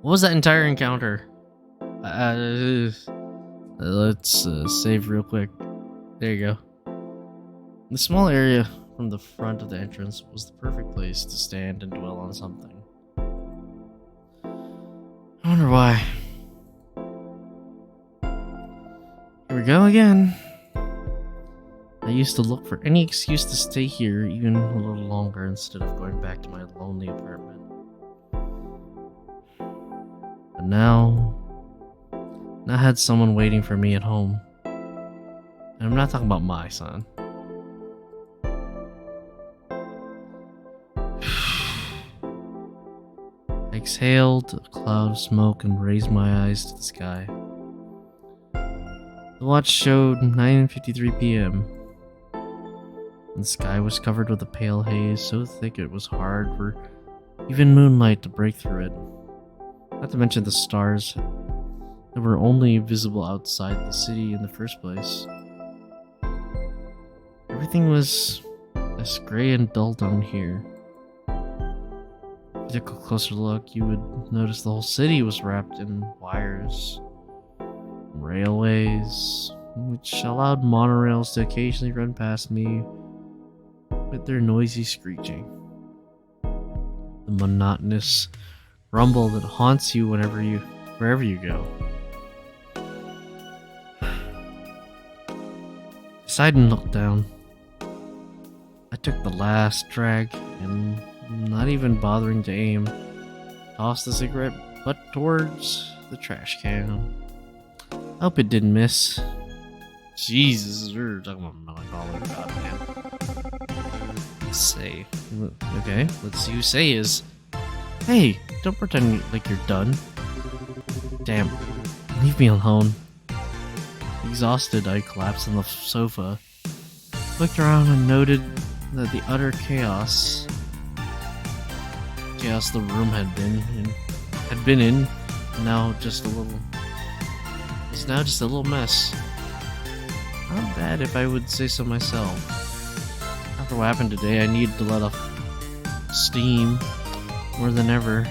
What was that entire encounter? Let's save real quick. There you go. The small area from the front of the entrance was the perfect place to stand and dwell on something. I wonder why. Here we go again. I used to look for any excuse to stay here even a little longer instead of going back to my lonely apartment. But now I had someone waiting for me at home. And I'm not talking about my son. I exhaled a cloud of smoke and raised my eyes to the sky. The watch showed 9:53 p.m. and the sky was covered with a pale haze so thick it was hard for even moonlight to break through it. Not to mention the stars that were only visible outside the city in the first place. Everything was as gray and dull down here. If you took a closer look, you would notice the whole city was wrapped in wires. Railways, which allowed monorails to occasionally run past me with their noisy screeching. The monotonous rumble that haunts you wherever you go. I sighed and looked down. I took the last drag and, not even bothering to aim, tossed the cigarette butt towards the trash can. I hope it didn't miss. Jesus, we're talking about melancholic, goddamn. Say. Okay, let's see who Say is. Hey, don't pretend like you're done. Damn, leave me alone. Exhausted, I collapsed on the sofa. Looked around and noted that the utter chaos the room had been in, now just a little mess. Not bad if I would say so myself. After what happened today, I needed to let off steam more than ever.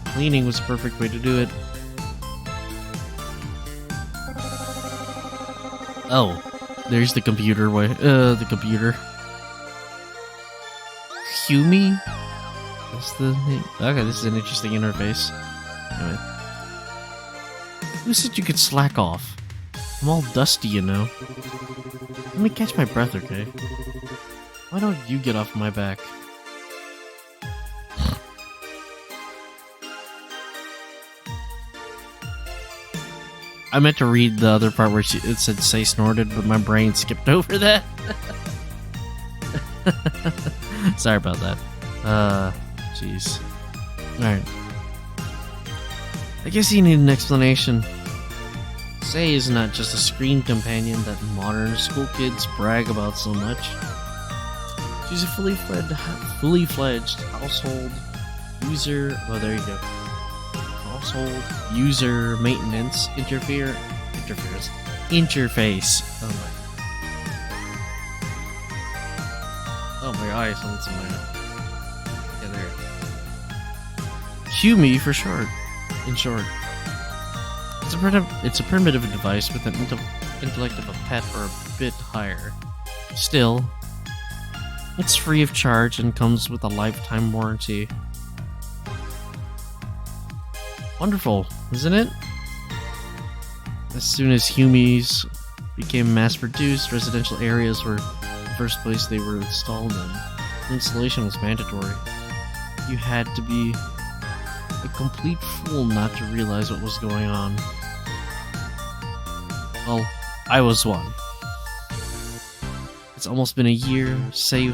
Cleaning was the perfect way to do it. Oh, there's the computer way. The computer. Humi? That's the name. Okay, this is an interesting interface. Anyway. Who said you could slack off? I'm all dusty, you know. Let me catch my breath, okay? Why don't you get off my back? I meant to read the other part where it said Say snorted, but my brain skipped over that. Sorry about that. Jeez. Alright. I guess you need an explanation. Say is not just a screen companion that modern school kids brag about so much. She's a fully fledged household user. Oh, there you go. Household user maintenance interface. Oh my eyes, what's in my yeah, there. Humi for short. In short, it's a primitive device with an intellect of a pet or a bit higher. Still, it's free of charge and comes with a lifetime warranty. Wonderful, isn't it? As soon as Humis became mass-produced, residential areas were the first place they were installed in. The installation was mandatory. You had to be a complete fool not to realize what was going on. Well, I was one. It's almost been a year. Say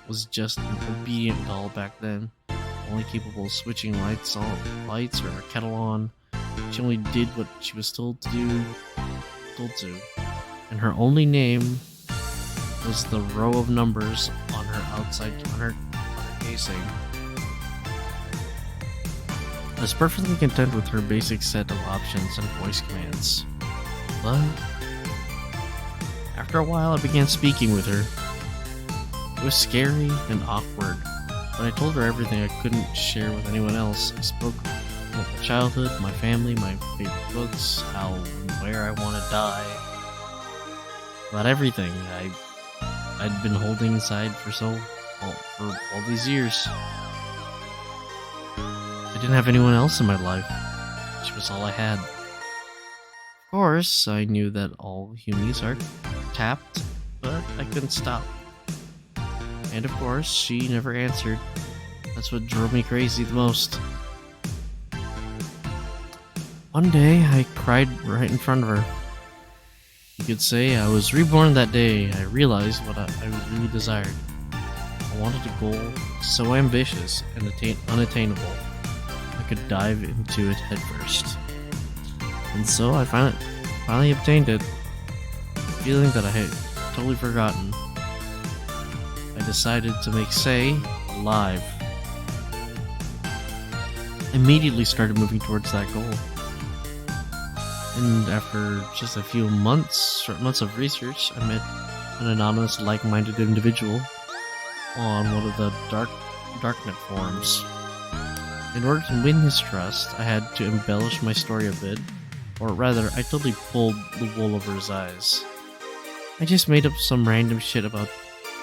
was just an obedient doll back then, only capable of switching lights or a kettle on. She only did what she was told to. And her only name was the row of numbers on her casing. I was perfectly content with her basic set of options and voice commands. But after a while, I began speaking with her. It was scary and awkward. When I told her everything I couldn't share with anyone else, I spoke about my childhood, my family, my favorite books, how and where I want to die. About everything I'd been holding inside for all these years. I didn't have anyone else in my life. She was all I had. Of course, I knew that all humans are tapped, but I couldn't stop. And of course, she never answered. That's what drove me crazy the most. One day, I cried right in front of her. You could say I was reborn that day. I realized what I really desired. I wanted a goal so ambitious and unattainable, I could dive into it headfirst. And so I finally obtained it. A feeling that I had totally forgotten. I decided to make Say alive. Immediately started moving towards that goal. And after just a few short months of research, I met an anonymous, like-minded individual on one of the darknet forums. In order to win his trust, I had to embellish my story a bit, or rather, I totally pulled the wool over his eyes. I just made up some random shit about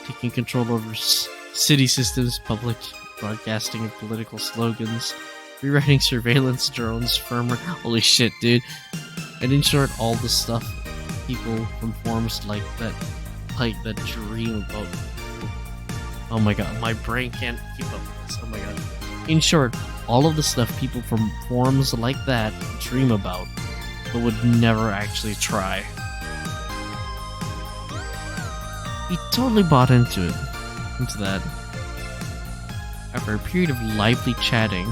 taking control over city systems, public broadcasting of political slogans, rewriting surveillance drones, firmware. Holy shit, dude. And in short, all the stuff people from forums like that dream about. Oh my god, my brain can't keep up with this. Oh my god. In short, all of the stuff people from forums like that dream about, but would never actually try. He totally bought into that. After a period of lively chatting,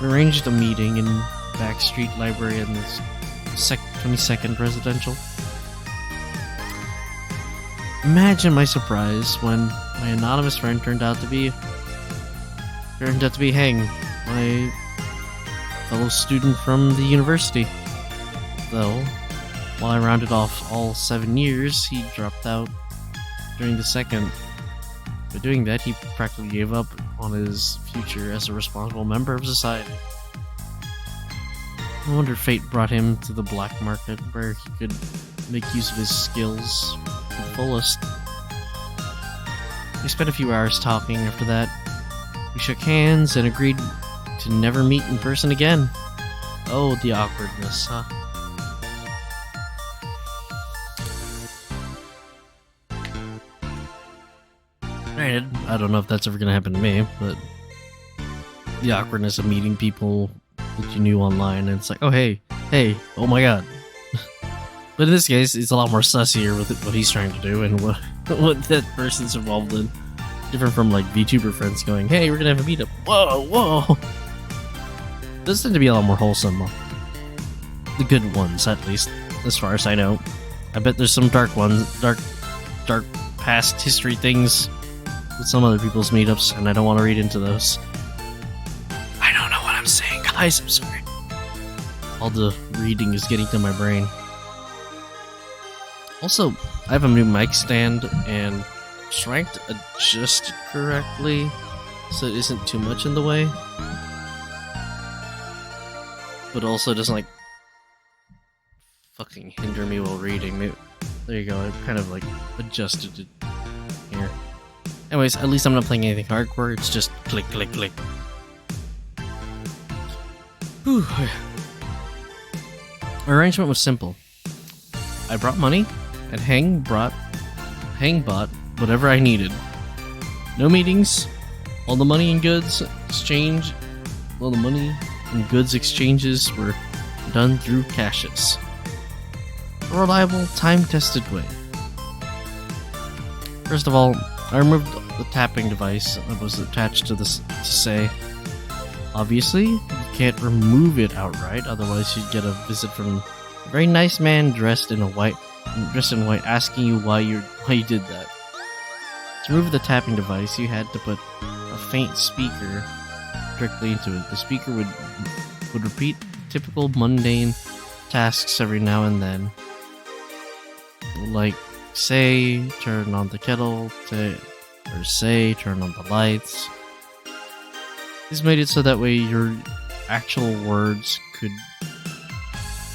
we arranged a meeting in Backstreet Library in the 22nd Residential. Imagine my surprise when my anonymous friend turned out to be Hang, my fellow student from the university. Though, while I rounded off all 7 years, he dropped out during the second. By doing that, he practically gave up on his future as a responsible member of society. No wonder fate brought him to the black market, where he could make use of his skills to the fullest. We spent a few hours talking after that. We shook hands and agreed to never meet in person again. Oh, the awkwardness, huh? Granted, I don't know if that's ever gonna happen to me, but the awkwardness of meeting people that you knew online, and it's like, oh hey, oh my god. But in this case, it's a lot more sussier with what he's trying to do and what that person's involved in. Different from like VTuber friends going, hey, we're gonna have a meetup. Whoa. Those tend to be a lot more wholesome. The good ones, at least, as far as I know. I bet there's some dark past history things with some other people's meetups, and I don't want to read into those. I don't know what I'm saying, guys, I'm sorry. All the reading is getting to my brain. Also, I have a new mic stand, and trying to adjust it correctly so it isn't too much in the way, but also doesn't like fucking hinder me while reading. There you go, I kind of like adjusted it here. Anyways, at least I'm not playing anything hardcore, it's just click. Whew. My arrangement was simple. I brought money, and Hang bought whatever I needed. No meetings. All the money and goods exchanges were done through cashes. A reliable, time-tested way. First of all, I removed the tapping device that was attached to Say. Obviously, you can't remove it outright, otherwise you'd get a visit from a very nice man dressed in white, asking you why you did that. To remove the tapping device, you had to put a faint speaker directly into it. The speaker would repeat typical mundane tasks every now and then, like say turn on the kettle, or say turn on the lights. This made it so that way your actual words could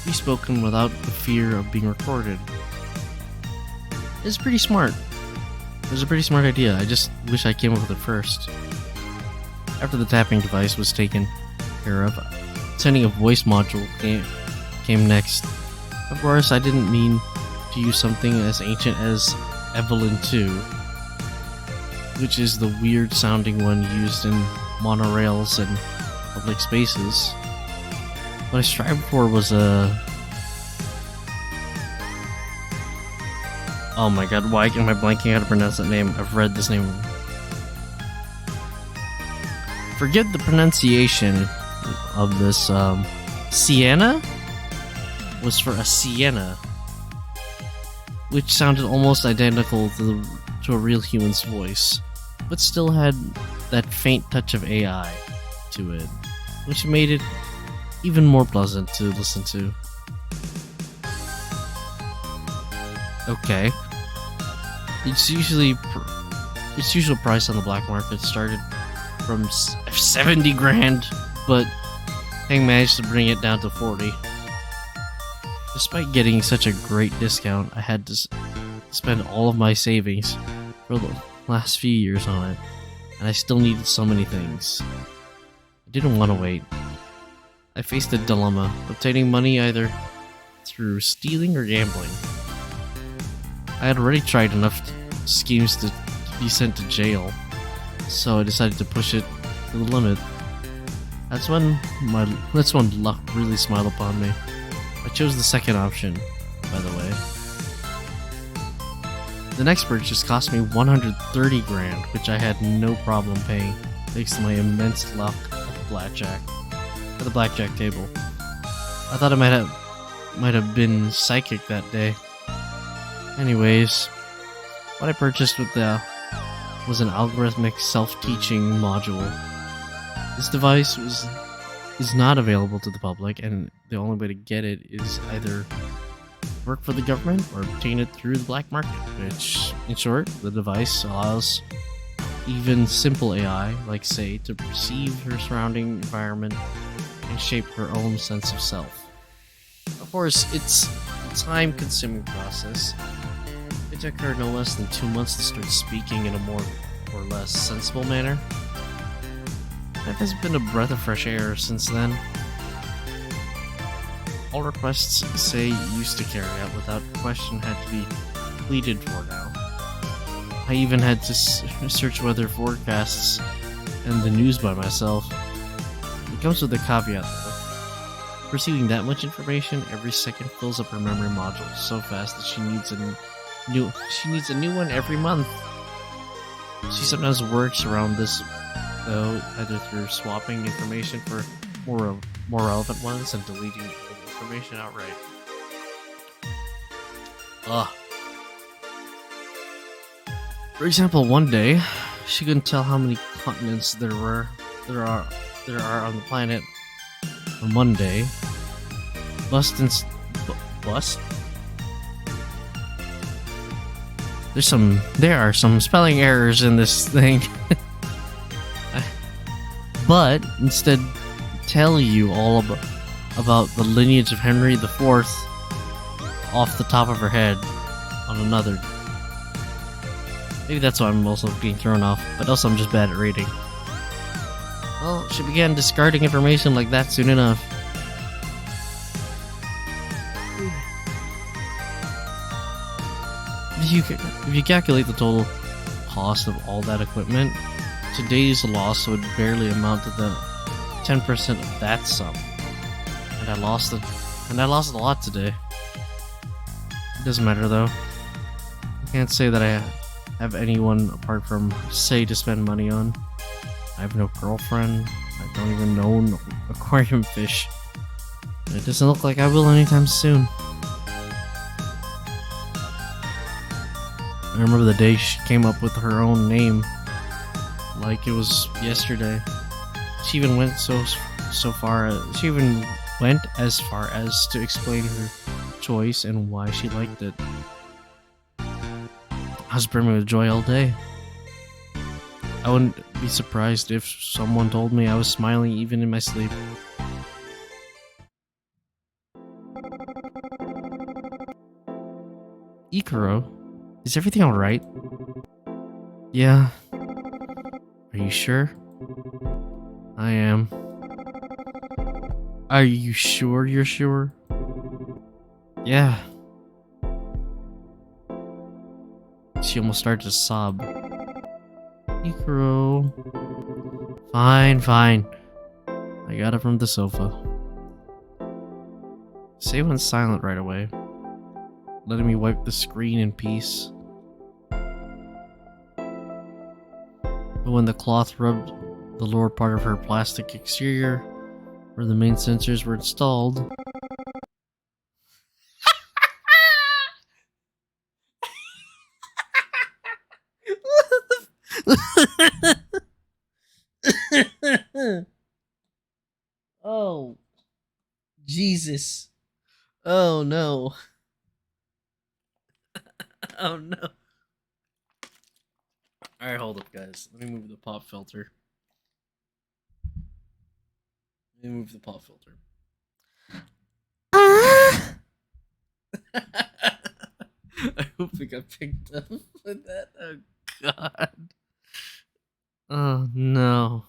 be spoken without the fear of being recorded. It's pretty smart. It was a pretty smart idea. I just wish I came up with it first. After the tapping device was taken care of, sending a voice module came next. Of course, I didn't mean to use something as ancient as Evelyn 2, which is the weird sounding one used in monorails and public spaces. What I strived for was a... Oh my god, why am I blanking how to pronounce that name? I've read this name. Forget the pronunciation of this. Sienna was for a Sienna, which sounded almost identical to a real human's voice, but still had that faint touch of AI to it, which made it even more pleasant to listen to. Okay. Its usual price on the black market started from 70 grand, but Hang managed to bring it down to 40. Despite getting such a great discount, I had to spend all of my savings for the last few years on it, and I still needed so many things. I didn't want to wait. I faced a dilemma, obtaining money either through stealing or gambling. I had already tried enough schemes to be sent to jail, so I decided to push it to the limit. That's when luck really smiled upon me. I chose the second option, by the way. The next purchase cost me 130 grand, which I had no problem paying, thanks to my immense luck at the blackjack table. I thought I might have been psychic that day. Anyways, what I purchased was an algorithmic self-teaching module. This device is not available to the public, and the only way to get it is either work for the government or obtain it through the black market, which, in short, the device allows even simple AI, like Say, to perceive her surrounding environment and shape her own sense of self. Of course, it's a time-consuming process. It took her no less than 2 months to start speaking in a more or less sensible manner. That has been a breath of fresh air since then. All requests Say used to carry out without question had to be pleaded for now. I even had to search weather forecasts and the news by myself. It comes with a caveat though. Receiving that much information every second fills up her memory module so fast that she needs a new one every month. She sometimes works around this though, either through swapping information for more relevant ones and deleting old information outright. For example, one day she couldn't tell how many continents there are on the planet. On one day, there are some spelling errors in this thing. But instead tell you all about the lineage of Henry IV off the top of her head on another. Maybe that's why I'm also being thrown off, but also I'm just bad at reading. Well, she began discarding information like that soon enough. If you calculate the total cost of all that equipment, today's loss would barely amount to the 10% of that sum. And I lost a lot today. It doesn't matter though. I can't say that I have anyone apart from Say to spend money on. I have no girlfriend. I don't even own aquarium fish. And it doesn't look like I will anytime soon. I remember the day she came up with her own name, like it was yesterday. She even went She even went as far as to explain her choice and why she liked it. I was brimming with joy all day. I wouldn't be surprised if someone told me I was smiling even in my sleep. Ikuro, is everything alright? Yeah. Are you sure? I am. Are you sure you're sure? Yeah. She almost started to sob. Ikuro. Fine, fine. I got it from the sofa. Say went silent right away, letting me wipe the screen in peace. But when the cloth rubbed the lower part of her plastic exterior, where the main sensors were installed, oh, Jesus. Oh no. Oh no. Alright, hold up, guys. Let me move the pop filter. Let me move the pop filter. I hope it got picked up with that. Oh god. Oh no.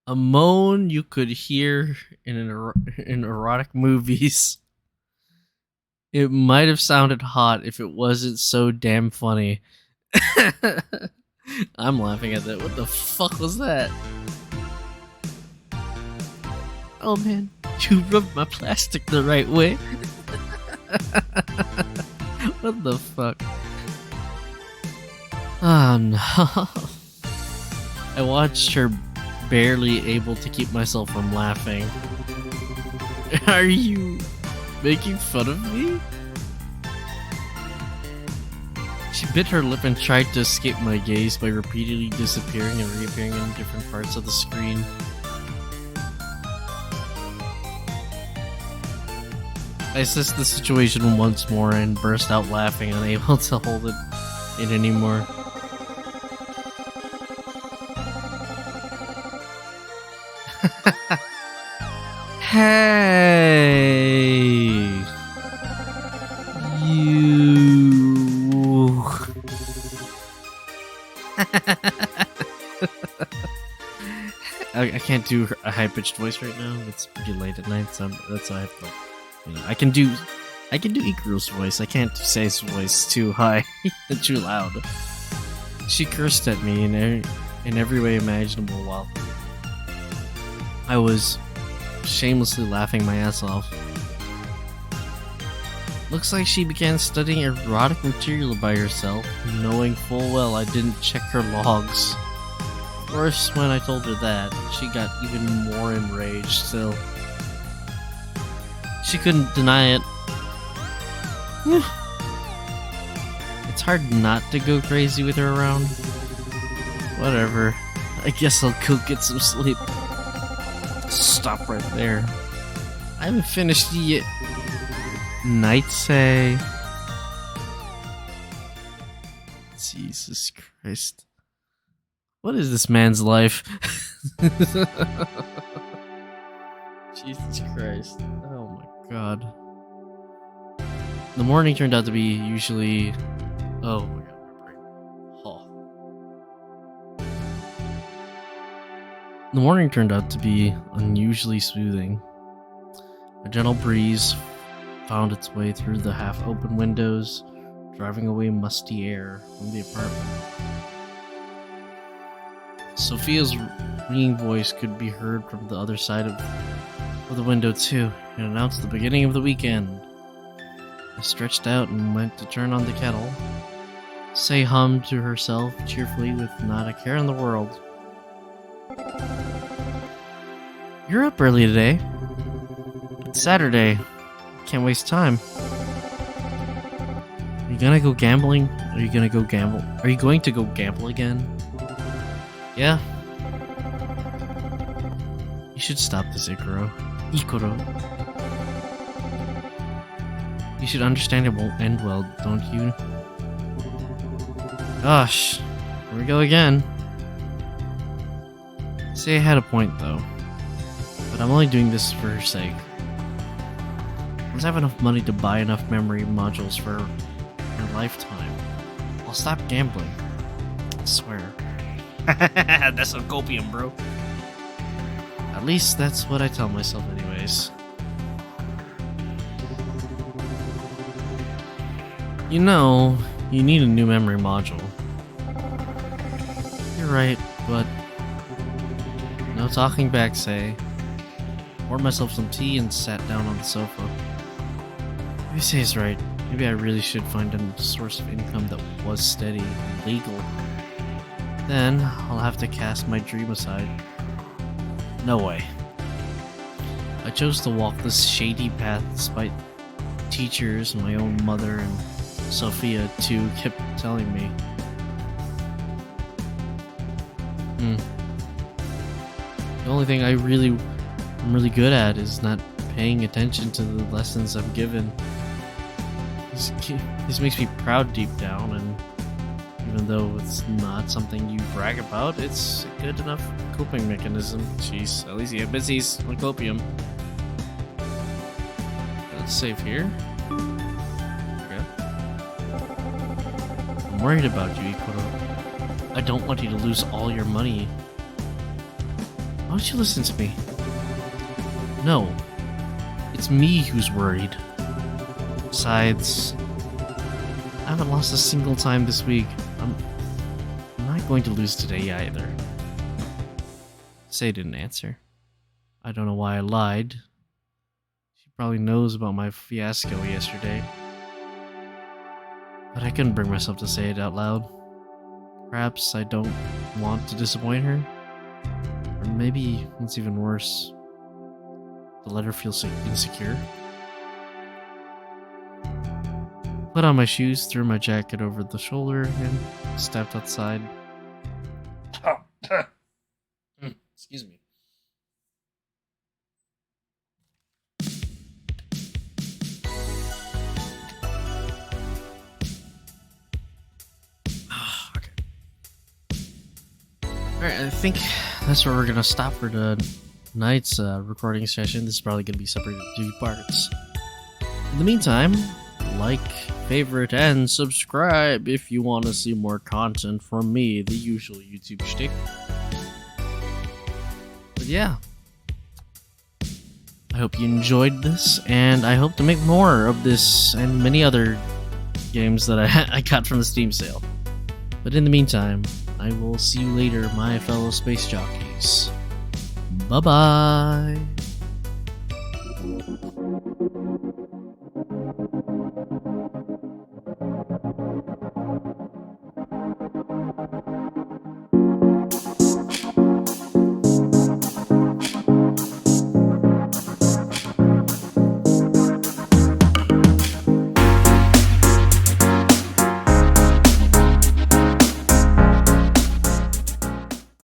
A moan you could hear in erotic movies. It might have sounded hot if it wasn't so damn funny. I'm laughing at that. What the fuck was that? Oh man, you rubbed my plastic the right way. What the fuck? Oh no. I watched her, barely able to keep myself from laughing. Are you making fun of me? She bit her lip and tried to escape my gaze by repeatedly disappearing and reappearing in different parts of the screen. I assessed the situation once more and burst out laughing, unable to hold it in anymore. Hey! You... I can't do a high-pitched voice right now. It's pretty late at night, so that's why I have to, you know, I can do Ikuro's voice. I can't say his voice too high and too loud. She cursed at me in every way imaginable while I was shamelessly laughing my ass off. Looks like she began studying erotic material by herself, knowing full well I didn't check her logs. Of course, when I told her that, she got even more enraged still. She couldn't deny it. It's hard not to go crazy with her around. Whatever. I guess I'll go get some sleep. Stop right there. I haven't finished yet. Night say. Jesus Christ. What is this man's life? Jesus Christ. Oh my god. The morning turned out to be usually... Oh my god, my brain. Oh. The morning turned out to be unusually soothing. A gentle breeze found its way through the half-open windows, driving away musty air from the apartment. Sophia's ringing voice could be heard from the other side of the window too. It announced the beginning of the weekend. I stretched out and went to turn on the kettle. Say hummed to herself cheerfully with not a care in the world. You're up early today. It's Saturday. Can't waste time. Are you gonna go gambling? Are you going to go gamble again? Yeah. You should stop this, Ikuro. You should understand it won't end well, don't you? Gosh. Here we go again. Say I had a point, though. But I'm only doing this for her sake. Once I have enough money to buy enough memory modules for a lifetime, I'll stop gambling. I swear. That's some copium, bro. At least that's what I tell myself anyways. You know, you need a new memory module. You're right, but no talking back, say. Poured myself some tea and sat down on the sofa. Maybe Say's right. Maybe I really should find a source of income that was steady and legal. Then I'll have to cast my dream aside. No way. I chose to walk this shady path despite teachers and my own mother and Sophia too kept telling me. The only thing I'm really good at is not paying attention to the lessons I'm given. This makes me proud deep down, and even though it's not something you brag about, it's a good enough coping mechanism. Jeez, at least you have busies on copium. Let's save here. Okay. I'm worried about you, Ikuro. I don't want you to lose all your money. Why don't you listen to me? No, it's me who's worried. Besides, I haven't lost a single time this week. I'm not going to lose today either. Say didn't answer. I don't know why I lied. She probably knows about my fiasco yesterday. But I couldn't bring myself to say it out loud. Perhaps I don't want to disappoint her? Or maybe what's even worse, the letter feels insecure. Put on my shoes, threw my jacket over the shoulder, and stepped outside. Excuse me. Okay. Alright, I think that's where we're gonna stop for tonight's recording session. This is probably gonna be separated into 2 parts. In the meantime, like, favorite, and subscribe if you want to see more content from me, the usual YouTube shtick. But yeah, I hope you enjoyed this, and I hope to make more of this and many other games that I got from the Steam sale. But in the meantime, I will see you later, my fellow space jockeys. Bye-bye!